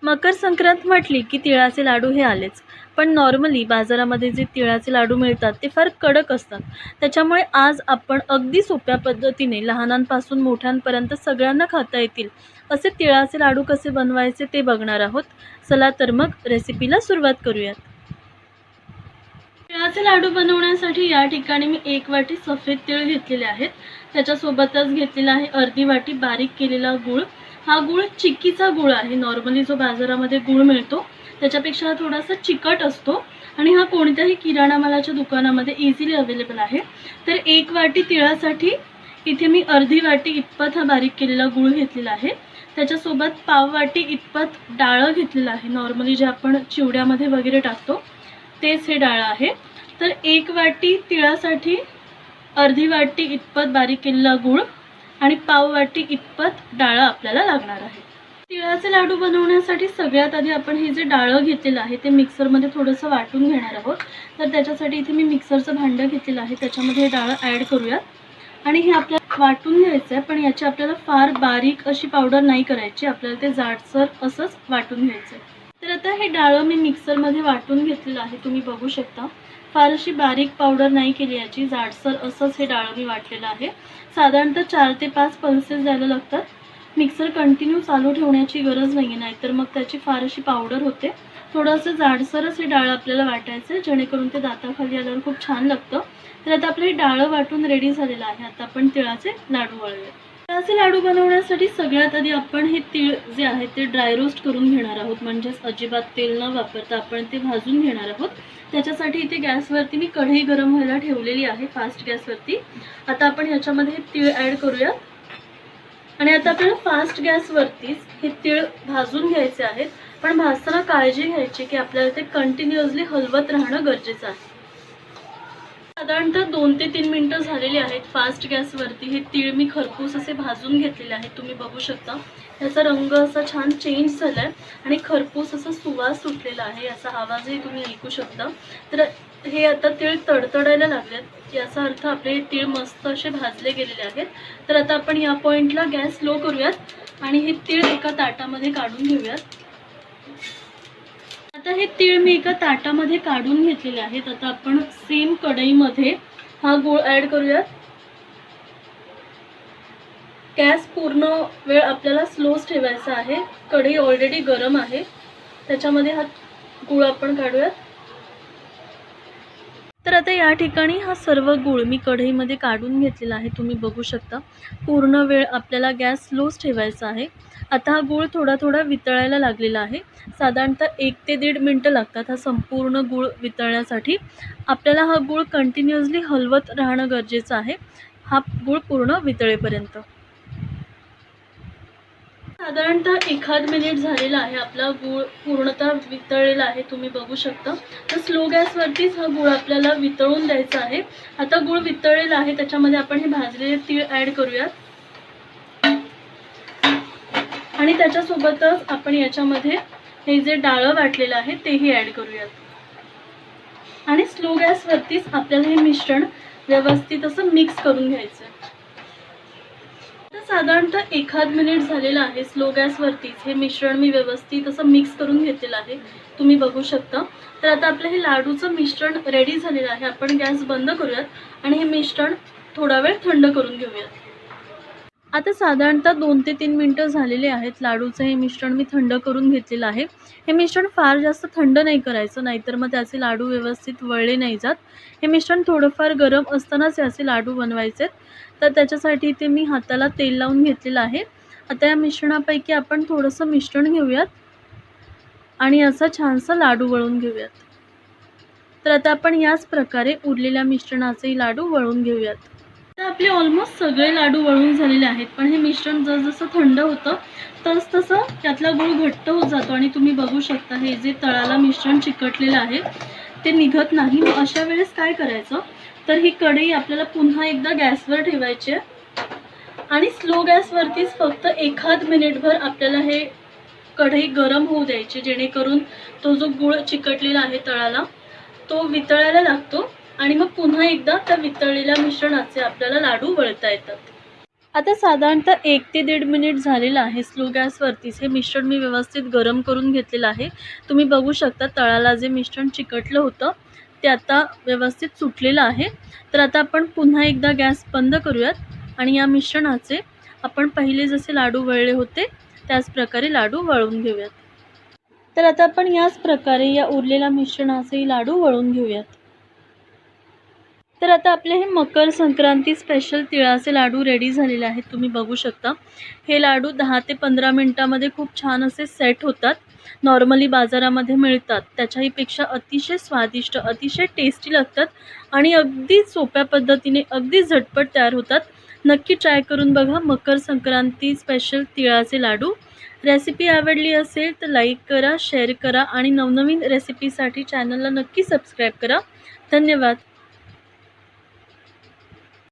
मकर संक्रांत म्हटली की तिळाचे लाडू हे आलेच. पण नॉर्मली बाजारामध्ये जे तिळाचे लाडू मिळतात ते फार कडक असतात. त्याच्यामुळे आज आपण अगदी सोप्या पद्धतीने लहानांपासून मोठ्यांपर्यंत सगळ्यांना खाता येतील असे तिळाचे लाडू कसे बनवायचे ते बघणार आहोत. चला तर मग रेसिपीला सुरुवात करूयात. तिळाचे लाडू बनवण्यासाठी या ठिकाणी मी 1 वाटी सफेद तीळ घेतलेले आहेत. त्याच्यासोबतच घेतलेला आहे अर्धी वाटी बारीक केलेला गूळ. हा गूळ चिक्कीचा गूळ आहे. नॉर्मली जो बाजारामध्ये गूळ मिळतो त्याच्यापेक्षा हा थोडासा चिकट असतो आणि हा कोणत्याही किराणा मालाच्या दुकानामध्ये इझिली अवेलेबल आहे. तर 1 वाटी तिळासाठी इथे मी अर्धी वाटी इतपत हा बारीक केलेला गूळ घेतलेला आहे. त्याच्यासोबत पाव वाटी इतपत डाळं घेतलेलं आहे. नॉर्मली जे आपण चिवड्यामध्ये वगैरे टाकतो तेच हे डाळ आहे. तर 1 वाटी तिळासाठी अर्धी वाटी इतपत बारीक केलेला गूळ आणि पाव वाटी इतपत डाळ आपल्याला लागणार आहे. तिळाचे लाडू बनवण्यासाठी सगळ्यात आधी आपण हे जे डाळ घेतलेलं आहे ते मिक्सरमध्ये थोडंसं वाटून घेणार आहोत. तर त्याच्यासाठी इथे मी मिक्सरचं भांडं घेतलेलं आहे. त्याच्यामध्ये हे डाळ ॲड करूयात आणि हे आपल्याला वाटून घ्यायचं आहे. पण याची आपल्याला फार बारीक अशी पावडर नाही करायची. आपल्याला ते जाडसर असंच वाटून घ्यायचं आहे. तर आता हे डाळ मी मिक्सरमध्ये वाटून घेतलेलं आहे. तुम्ही बघू शकता फार अशी बारीक पावडर नाही केली याची, जाडसर असंच हे डाळ मी वाटलेलं आहे. साधारणतः 4 ते 5 पल्सेस द्यायला लागतात. मिक्सर कंटिन्यू चालू ठेवण्याची गरज नाही आहे, नाहीतर मग त्याची फार अशी पावडर होते. थोडंसं जाडसरच हे डाळ आपल्याला वाटायचं आहे जेणेकरून ते दाताखाली आल्यावर खूप छान लागतं. तर आता आपलं हे डाळ वाटून रेडी झालेलं आहे. आता आपण तिळाचे लाडू वळूया. तिळाचे लाडू बनवण्यासाठी सगळ्यात आधी आपण हे तीळ जे आहे ते ड्राय रोस्ट करून घेणार आहोत. म्हणजेच अजिबात तेल न वापरता आपण ते भाजून घेणार आहोत. त्याच्यासाठी इथे गॅसवरती मी कढई गरम व्हायला ठेवलेली आहे फास्ट गॅसवरती. आता आपण ह्याच्यामध्ये हे तीळ ॲड करूया आणि आता आपल्याला फास्ट गॅसवरतीच हे तीळ भाजून घ्यायचे आहेत. पण भाजताना काळजी घ्यायची की आपल्याला ते कंटिन्युअसली हलवत राहणं गरजेचं आहे. साधारणतः 2 ते 3 मिनिटं झालेली आहेत. फास्ट गॅसवरती हे तीळ मी खरपूस असे भाजून घेतलेले आहेत. तुम्ही बघू शकता याचा रंग असा छान चेंज झाला आहे आणि खरपूस असा सुवास सुटलेला आहे. याचा आवाजही तुम्ही ऐकू शकता. तर हे आता तीळ तडतडायला लागलेत, याचा अर्थ आपले हे तीळ मस्त असे भाजले गेलेले आहेत. तर आता आपण या पॉईंटला गॅस लो करूयात आणि हे तीळ एका ताटामध्ये काढून घेऊयात. आता हे तीळ मी एका ताटामध्ये काढून घेतलेले आहेत. आता आपण सेम कढईमध्ये हा गूळ ॲड करूयात. गॅस पूर्ण वेळ आपल्याला स्लोच ठेवायचा आहे. कढई ऑलरेडी गरम आहे. त्याच्यामध्ये हा गूळ आपण काढूयात. तर आता या ठिकाणी हा सर्व गूळ मी कढईमध्ये काढून घेतलेला आहे. तुम्ही बघू शकता पूर्ण वेळ आपल्याला गॅस स्लोच ठेवायचा आहे. आता हा गूळ थोडा थोडा वितळायला लागलेला आहे. साधारणतः 1 ते 1.5 मिनटं लागतात हा संपूर्ण गूळ वितळण्यासाठी. आपल्याला हा गूळ कंटिन्युअसली हलवत राहणं गरजेचं आहे हा गूळ पूर्ण वितळेपर्यंत. साधारणतः 1 मिनिट झालेला आहे. आपला गूळ पूर्णतः वितळलेला आहे. तुम्ही बघू शकता. तर स्लो गॅसवरतीच हा गूळ आपल्याला वितळून द्यायचा आहे. आता गूळ वितळलेला आहे. त्याच्यामध्ये आपण हे भाजलेले तीळ ॲड करूयात आणि त्याच्यासोबतच आपण याच्यामध्ये हे जे डाळं वाटलेलं आहे तेही ॲड करूयात आणि स्लो गॅसवरतीच आपल्याला हे मिश्रण व्यवस्थित असं मिक्स करून घ्यायचं आहे. साधारणतः 1 मिनिट झालेला आहे. स्लो गॅसवरतीच हे मिश्रण मी व्यवस्थित असं मिक्स करून घेतलेलं आहे. तुम्ही बघू शकता. तर आता आपलं हे लाडूचं मिश्रण रेडी झालेलं आहे. आपण गॅस बंद करूयात आणि हे मिश्रण थोडा वेळ थंड करून घेऊयात. आता साधारणतः 2 ते 3 मिनिटं झालेले आहेत. लाडूचं हे मिश्रण मी थंड करून घेतलेलं आहे. हे मिश्रण फार जास्त थंड नाही करायचं, नाहीतर मग त्याचे लाडू व्यवस्थित वळले नाही जात. हे मिश्रण थोडंफार गरम असतानाच याचे लाडू बनवायचे आहेत. तर त्याच्यासाठी इथे मी हाताला तेल लावून घेतलेलं आहे. आता या मिश्रणापैकी आपण थोडंसं मिश्रण घेऊयात आणि असा छानसा लाडू वळून घेऊयात. तर आता आपण याच प्रकारे उरलेल्या मिश्रणाचे लाडू वळून घेऊयात. तर आपले ऑलमोस्ट सगळे लाडू वळून झालेले आहेत. पण हे मिश्रण जसजसं थंड होतं तसं त्यातला गूळ घट्ट होत जातो आणि तुम्ही बघू शकता हे जे तळाला मिश्रण चिकटलेलं आहे ते निघत नाही. मग अशा वेळेस काय करायचं, तर ही कढई आपल्याला पुन्हा एकदा गॅसवर ठेवायची आहे आणि स्लो गॅसवरतीच फक्त 1 मिनिटभर आपल्याला हे कढई गरम होऊ द्यायची, जेणेकरून तो जो गूळ चिकटलेला आहे तळाला तो वितळायला लागतो आणि मग पुन्हा एकदा त्या वितळलेल्या मिश्रणाचे आपल्याला लाडू वळता येतात. आता साधारणतः 1 ते 1.5 मिनिट झालेलं आहे स्लो गॅसवरतीच. हे मिश्रण मी व्यवस्थित गरम करून घेतलेलं आहे. तुम्ही बघू शकता तळाला जे मिश्रण चिकटलं होतं ते आता व्यवस्थित सुटलेलं आहे. तर आता आपण पुन्हा एकदा गॅस बंद करूयात आणि या मिश्रणाचे आपण पहिले जसे लाडू वळले होते त्याच प्रकारे लाडू वळून घेऊयात. तर आता आपण याच प्रकारे या उरलेल्या मिश्रणाचे लाडू वळून घेऊयात. तर आता आपले हे मकर संक्रांती स्पेशल तिळाचे लाडू रेडी झालेले आहेत. तुम्ही बघू शकता हे लाडू 10 ते 15 मिनिटामध्ये खूप छान असे सेट होतात. नॉर्मली बाजारामध्ये मिळतात त्याच्याही पेक्षा अतिशय स्वादिष्ट, अतिशय टेस्टी लागतात आणि अगदी सोप्या पद्धतीने अगदी झटपट तयार होतात. नक्की ट्राय करून बघा मकर संक्रांती स्पेशल तिळाचे लाडू. रेसिपी आवडली असेल तर लाईक करा, शेअर करा आणि नवनवीन रेसिपीसाठी चॅनलला नक्की सबस्क्राईब करा. धन्यवाद.